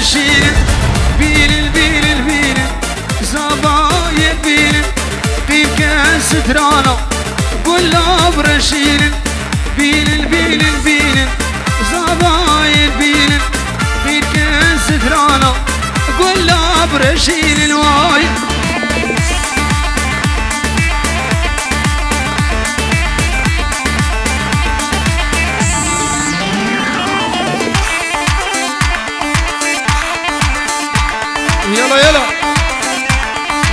برشين بيل بيل بيل زباين بيل قيب كاس درانا قلا برشين بيل بيل بيل زباين بيل قيب كاس درانا قلا برشين الواي يلا يلا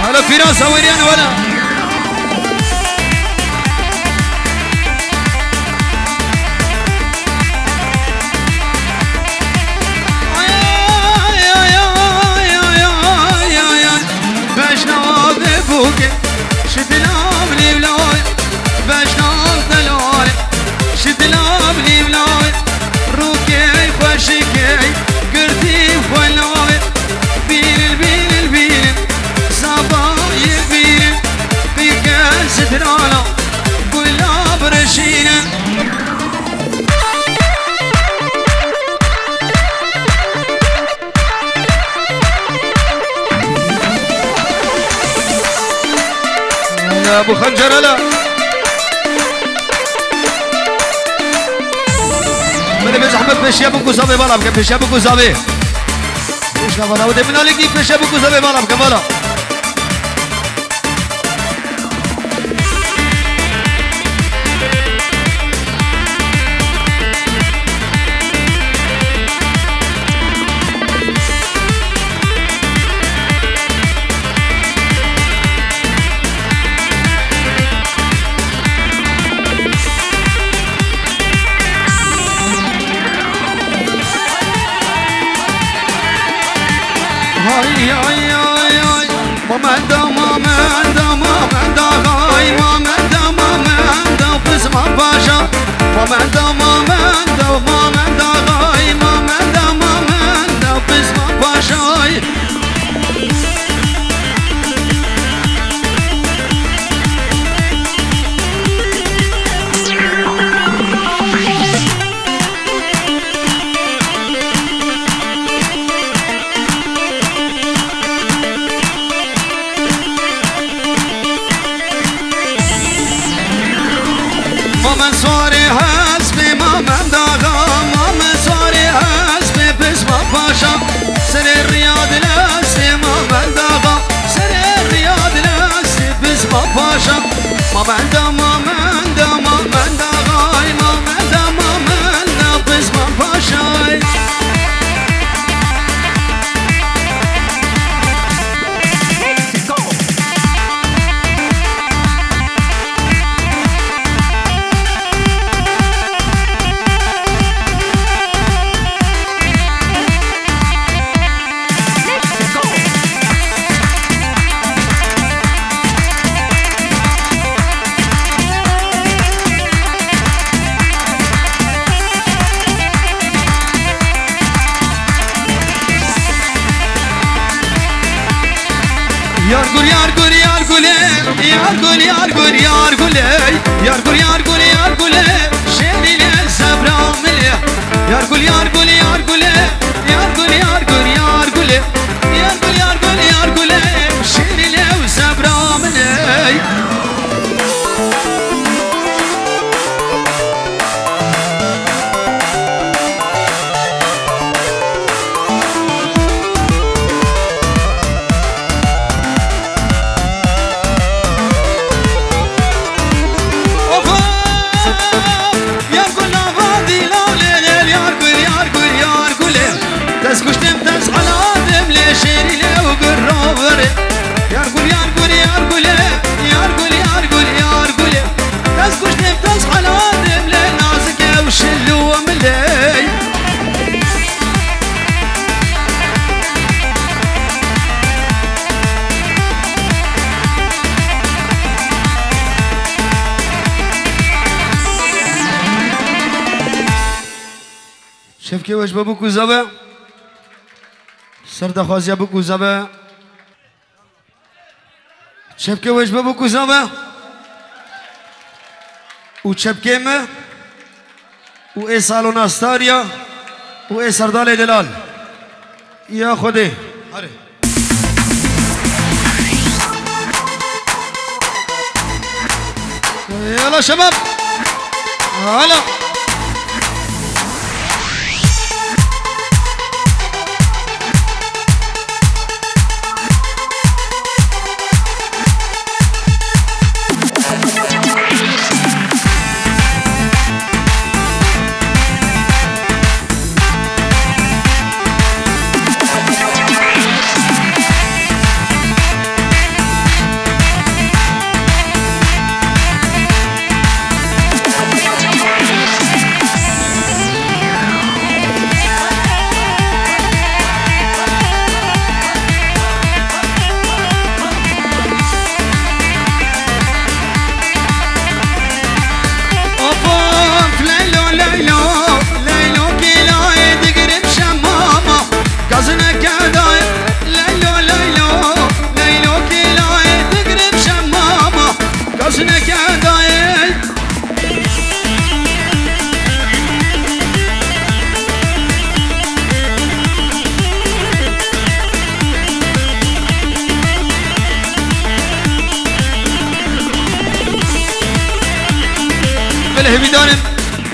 هلا فراس ويريان ولا باش نوض فوقي شد الاملي بلاي باش نوض دلالي شد الاملي بلاي روكي خوشكي قرتي ولاي بيل بيل بيل صبايا بيل في كاس درانا كلها برشينا يا ابو خنجر لا من بزحمة بشيابك وصابي بالا بشيابك وصابي ايش نفنا ودي من عليك بشيابك وصابي بالا بكمالا هاي هاي هاي هاي مامدا مامدا مامدا هاي مامدا مامدا بسمع باشا مامدا مامدا مامدا هاي مامدا مامدا بسمع باشا ماما صاري حسبي ماما داغا ماما صاري حسبي بسمع باشا سر الرياض لاسي ماما داغا سر الرياض لاسي بسمع باشا ماما دا ماما دا ماما داغا ماما دا ماما دا بسمع باشا Yar gul yar gul yar gule yar gul yar gul yar gule yar gul yar gul yar gule şehrine sabramile yar gul yar gul yar gule yar gul yar gul yar gule yar gul yar gul yar gule şehrine sabramile تس كشتم تس على آدم لشيري له وقرابري يار قول يار قول يار قول يار قول يار قول يار قول تس كشتم تس على آدم لنازك وشلو وملي شوف كيف وش بابوك وزبا سر دخوازي ابوك وزبا شوف كيف وش بابوك وزبا وشوف كيما وايه صالون استاريا وايه سردال دلال يا خدي يلا شباب هلا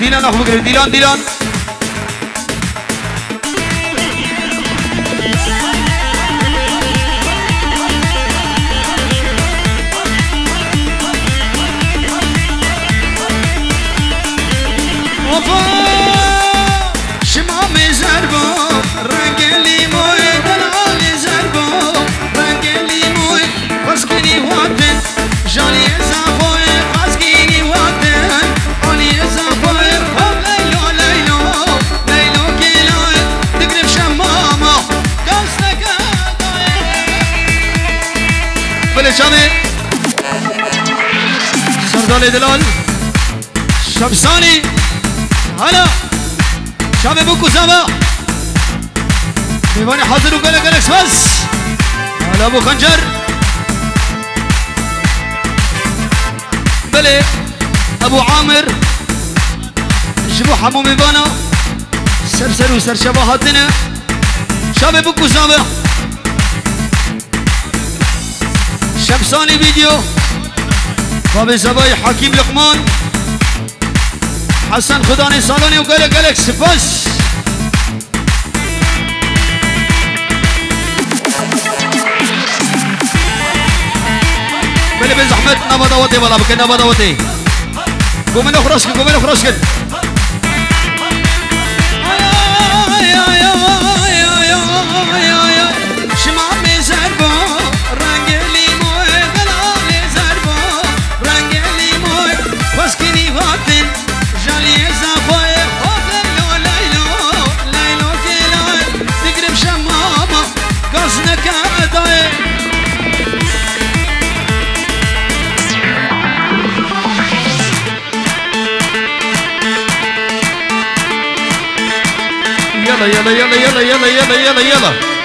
ديلان اخو بكر ديلان اوبا شمام زربو رنگ لیموی دلال زربو رنگ لیموی خسکنی واتن جالی زاخوی خسکنی واتن آلی زاخوی شامي سردال دلال شمساني هلا شامي بوكو زابا ميواني حاضر وقالك قالك بس هلا ابو خنجر بلي ابو عامر جبو حمو ميبانا سرسر وسر شباهاتنا شامي بوكو زابا شمساني فيديو باب زباي حكيم لقمان حسن خداني صالوني وقالك سفاس بلي بزحمت نبضوتي والله بك نبضوتي قومي نخرجكن شمامي زربو يلا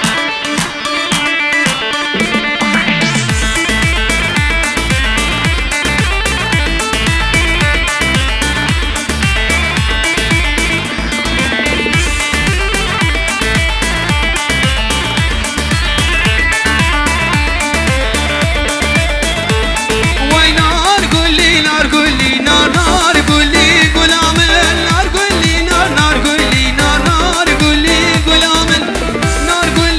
نار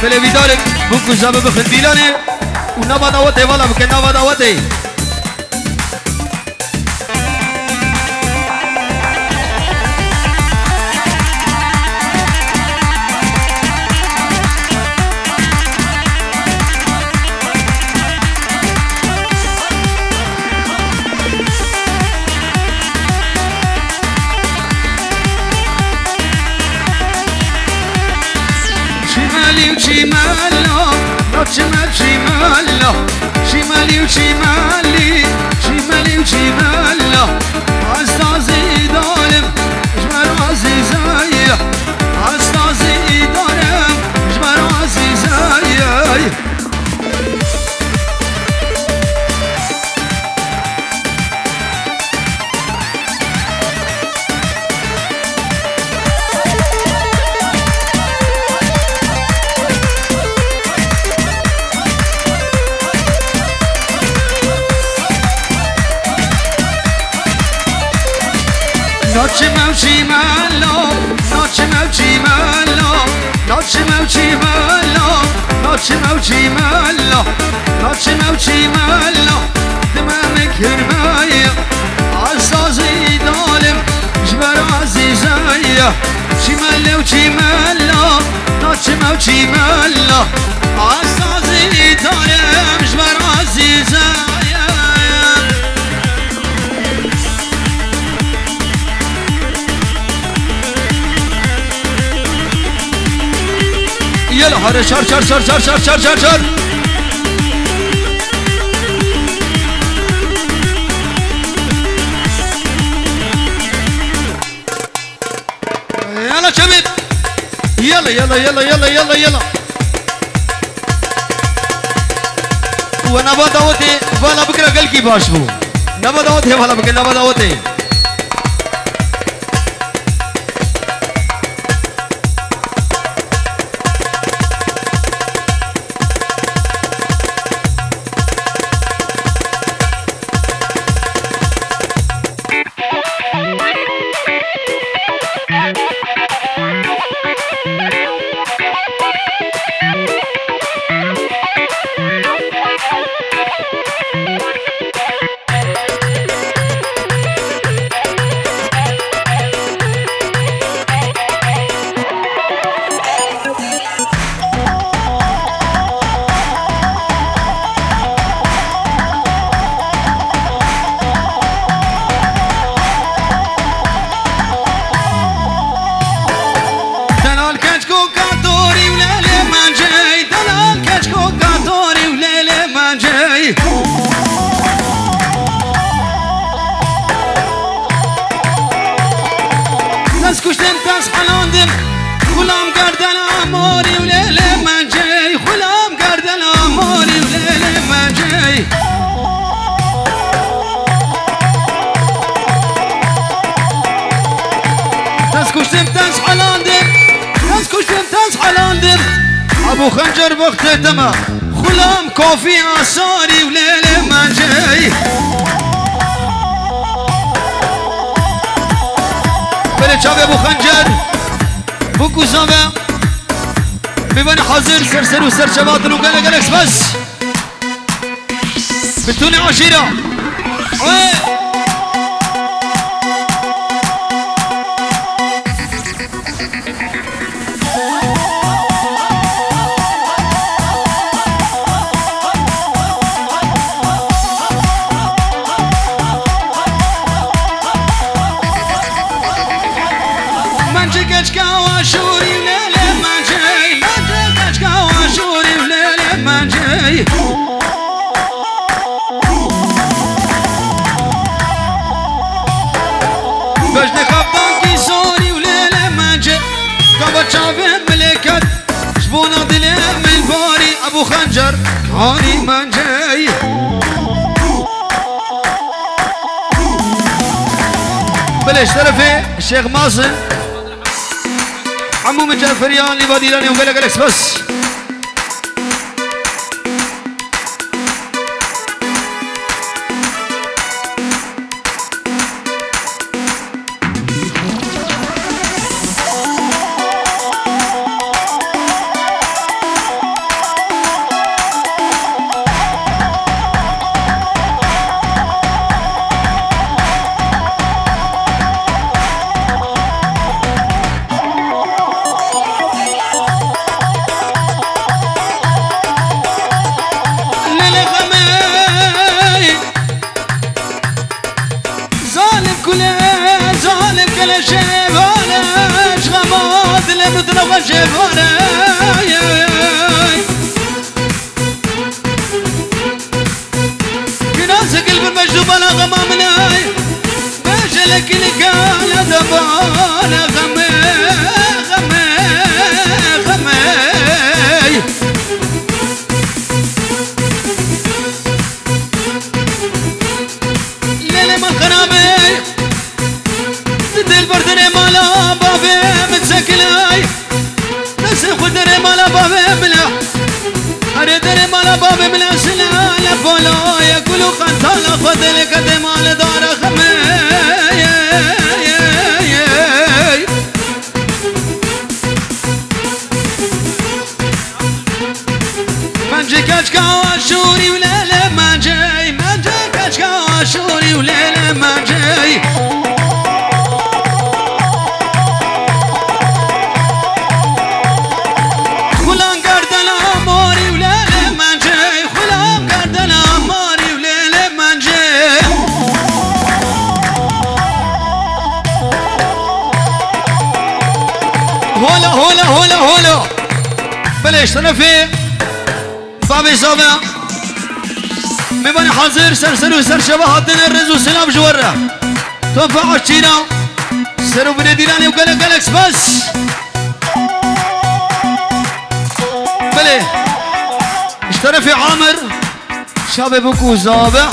فلوی دارم بکو زبه بخل بیلانه و نبا دعوته والا بکن نبا دعوته شمالي وشمالي شمالي وشمالي عزازي ظالم جمال عزيزاي عزازي ظالم جمال عزيزاي Noche mauchi malo, noche mauchi malo, noche mauchi malo, noche mauchi malo, noche mauchi malo, دمامك هرماية عزازي ظالم جبر عزيزايا شمال وشمالو noche mauchi malo, عزازي ظالم جبر عزيزايا يلا هذا شر شر شر شر شر شر شر شر يلا شباب يلا يلا يلا يلا يلا يلا وانا بداوتي ولا بكره قال كي باشبو نبداوتي ولا بكره نبداوتي كشتم تاس حلاندم غلام گردن آماری و لیل من جای غلام گردن آماری و لیل من جای تاس کشتم تاس حلاندم تاس کشتم تاس حلاندم ابو خنجر وقت تما غلام کافی آثاری و لیل من جای شاب ابو خنجر بوكو زاما بيبان حاضر سرسر وسر شباطن وقال قالكس بس بتوني عشيرة بجنة خبطان كي صوري وليلة منجي قبل شافين ملكت شبونا دلي من باري ابو خنجر هاني منجي بلش طرفي الشيخ مازن عمو من جعفريان اللي باديلاني وقال لك بس دل شیبانه شغما دل مدرغ شیبانه كناس قلب المجذوب على غمامنا مجلك القال دبانا غمي غمي غمي ليلة من خرابي دل بردري مالا بابي متسكلاي نسي خدري مالا بابي بلا أردري مالا بابي بلا سلا لفولا يقولوا خطالا خدلي قدم على دار خمي منجي كاشكا وشوري وليلة ما جاي منجي كاشكا وشوري وليلة ما جاي خلان قردن أموري وليلة ما جاي خلان قردن أموري وليلة ما جاي هولا هولا هولا هولا بلش طرفي بابي صابع مباني حاضر سرسر وسر شبهاتن الرز وسلام جوره توفع عشينا سرو بني ديراني وقلق قلقس بس بلي اشترى في عامر شاب بوكو صابع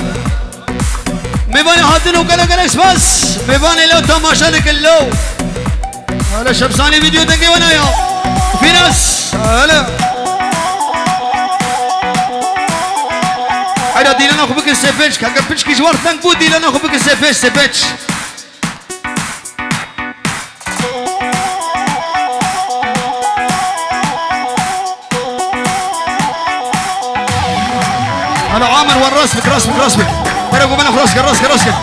مباني حاضر وقلق قلقس بس مباني لو تماشا لك اللو هلا شبساني فيديو تنقي وانا يا في ناس هلا هذا ديلنا خو بك سيفيش كاكا بيش كي جوار تنقو ديلنا خو بك سيفيش سيفيش انا عامر وين راسك راسك راسك انا اقول انا راسك راسك راسك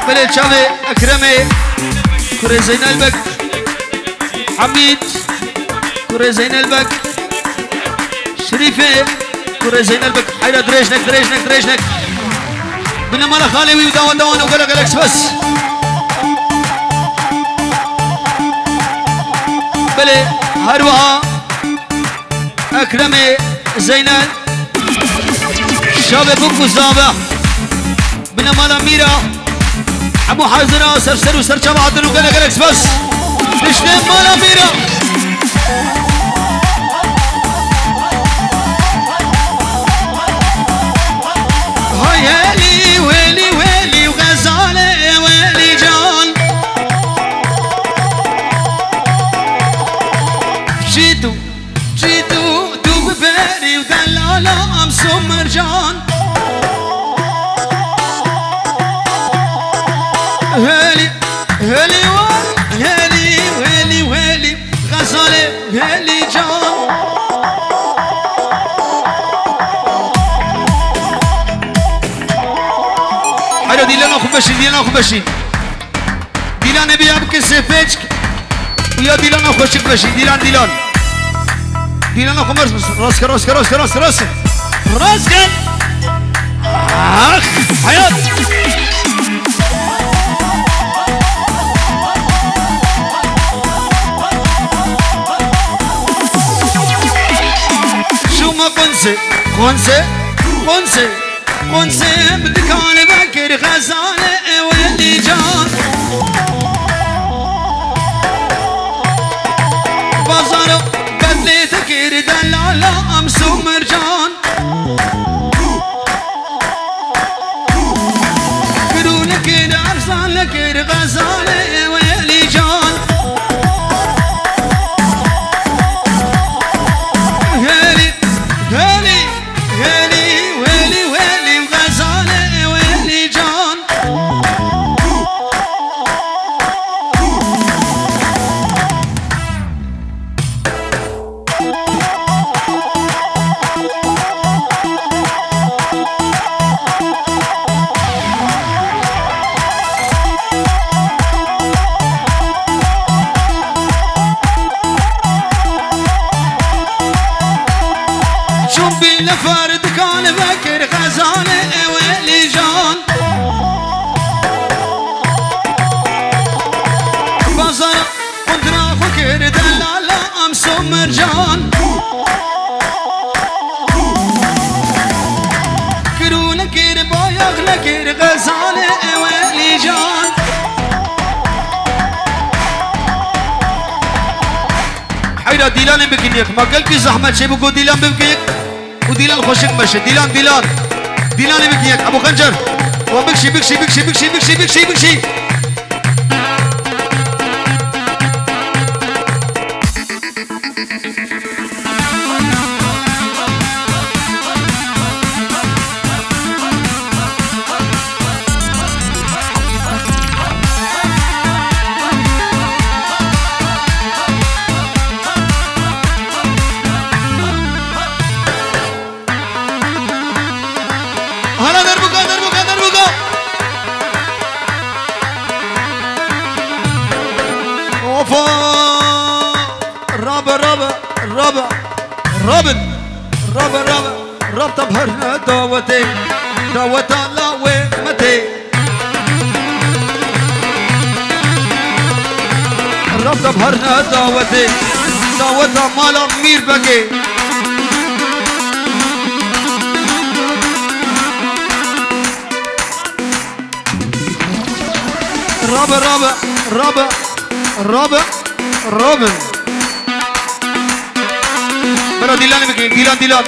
بلد شافي أكرمي كوري زين البك حميد كوري زين البك شريفة كوري زين البك حيدا دريشنك دريشنك دريشنك بنا مالا خالي ودوان دوان وقلق قلقس بس بلي هروها أكرمي زينال شافي بوكو زابع بنا مالا ميرا ابو حازرة سرسر وسر شبعتن وقلق قلقس بس تشتم مالا ميرا هاي هالي ويلي ويلي وغزالي ويلي جان جيتو جيتو دوب بيري ودلالة امسو مرجان هالي هالي هالي هالي هالي غزالي هالي جان حلو ديلانا خبشين ديلانا خبشين ديلان بيا بكسي فيتشك ويا ديلانا خوشك بشين ديلان ديلان ديلانا خمرس راسك راسك راسك راسك راسك راسك اخ حياة قنسي قنسي قنسي قنسي بدك على بكر غزالة ويلي جان بازارو بدلي تكير دلالة امسو مرجان كرونك ارسال لك غزالة ويلي جان هالي هالي هالي ويلي ويلي وغزالة ويلي جان فرد كان بكر غزالة ويلي جان بازار قدرة فكر دلالة أمسو مرجان كرو لكير بايق لكير غزالة ويلي جان حيرا ديلان بكنيك ما قلبي زحمة شي بقول ديلان بكنيك وديلان خوشك مشي ديلان بكنيك أبو خنجر وبكشي بكشي بكشي بكشي بكشي بكشي بكشي ربط بهرنا دعوتي دعوة الله ومتي ربط بهرنا دعوتي دعوة مالا مير بقي رابع برا ديلان بكين ديلان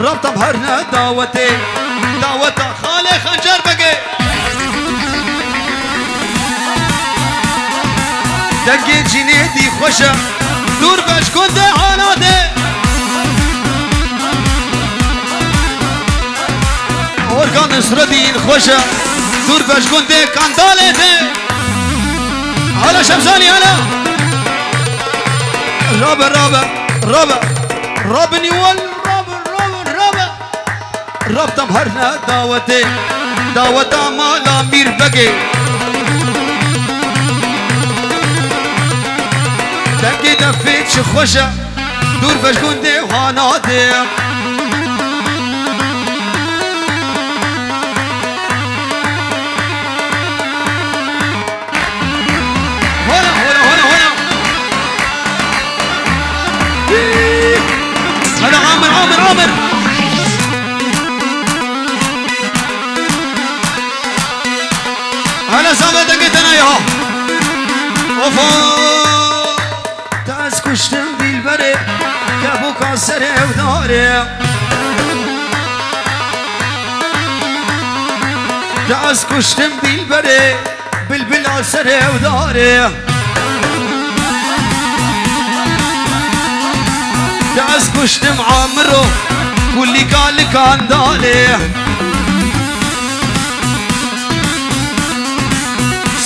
ربط بهرنا دعوتي دعوة خالي خنجر بقي دقي جنيدي خوشة دور باش كنت عاناتي أوركان نصردين خوشة دور باش كنت كاندالتي هلا شمساني هلا رابني ربط بهرنا دعوتي دعوة مالا مير بقي دقي دفيت شخوشة دور باش كنتي وهاناتي هلا عامر هلا سامة دقيتنا ياها اوفا تاز كشتم بالبري كابو كاسري وداري تاز كشتم بالبري بالبل عسري وداري تاز كشتم عامرو كل قال كان دالي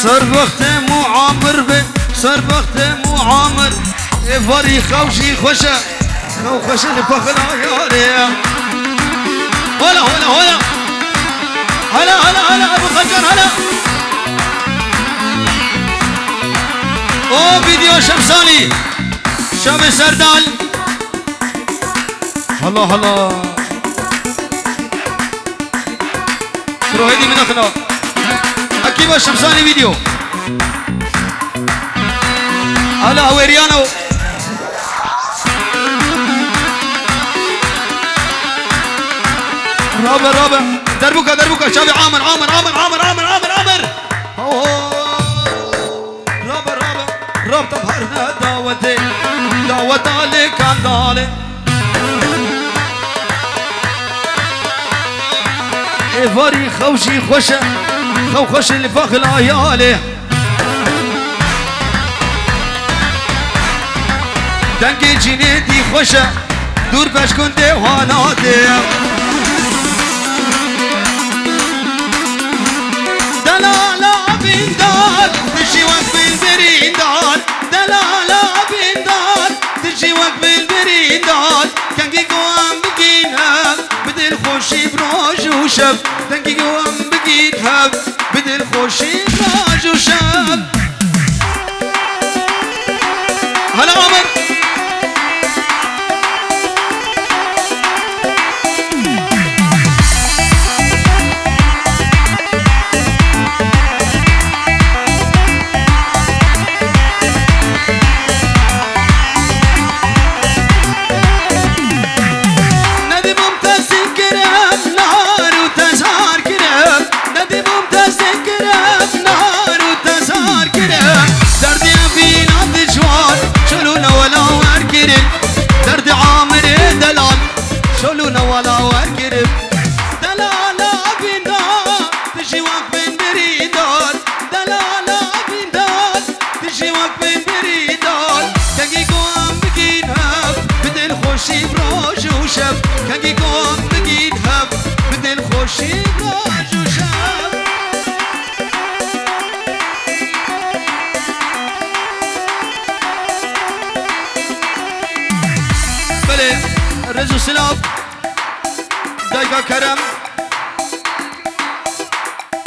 صار وقت معامر به صار وقت معامر افاري خوشي خوشه خوشه لفخر ياري هلا ابو خنجر هلا او فيديو شمساني شام سردال هلا روحي من اخنا اكيد شمساني فيديو هلا هويريانو رابع دربوكا شابي عامر رابط بهرنا دعوتي دعوة عليك كان دالي افاري خوشي خوشة خوش اللي فاخل عيالي دنقي جنيدي خوشة دور باش كنت وهاناتي دلالة بندار تجي وقت بالبريندار دلالة بندار تجي وقت بالبريندار كان قوام بقينا بدل خوشي بروج وشب دنگی گوام بگید هب بدل خوشی راج و شب هلا عمر رزو سلاب دايقا كرم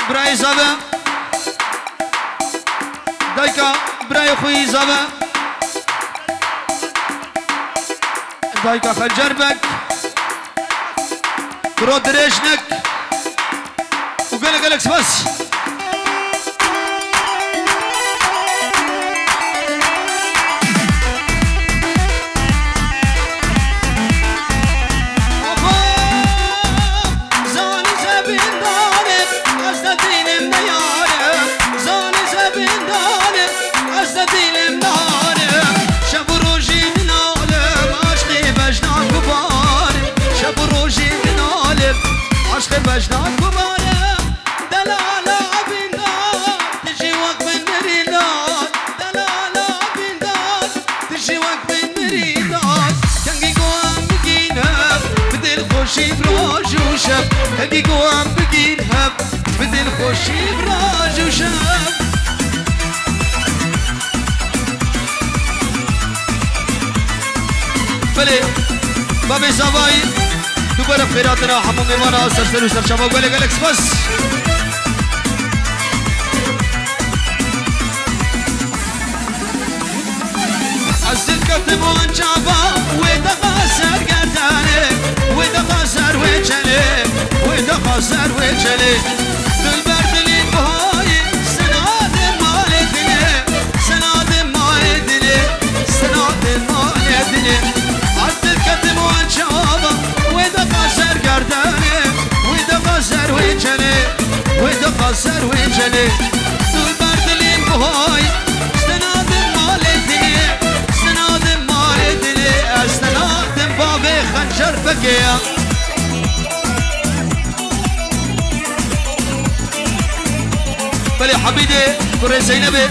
براي زابا دايقا براي خوي زابا دايقا خجربك برو دريشنك وقالك قالك بس بجنان كبارة دلالة عبيدان تجي وقت من مريدان دلالة عبيدان تجي وقت من مريدان كنجي قوام بقينها بدل خوشي براج وشب كنجي قوام بقينها بدل خوشي براج وشب بلي بابي زواي دوباره خیراتنا همون میوانا سرسر و سرچما گله گلکس بس از دل کتم و انجابا و دقا سر گردانه و دقا سر و چله و دقا سر و چله دل بر دلی بهای سناد مال دله سناد مال دله سناد مال دله از دل کتم و انجابا سر وجهني ودقا سر وجهني دول بردلين بهاي استنادم مال الدنيا استنادم مال الدنيا استنادم بابي خنجر بقيا بلي حبيدي كوري زينبي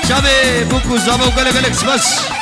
شابي بوكو زابا وقالك بس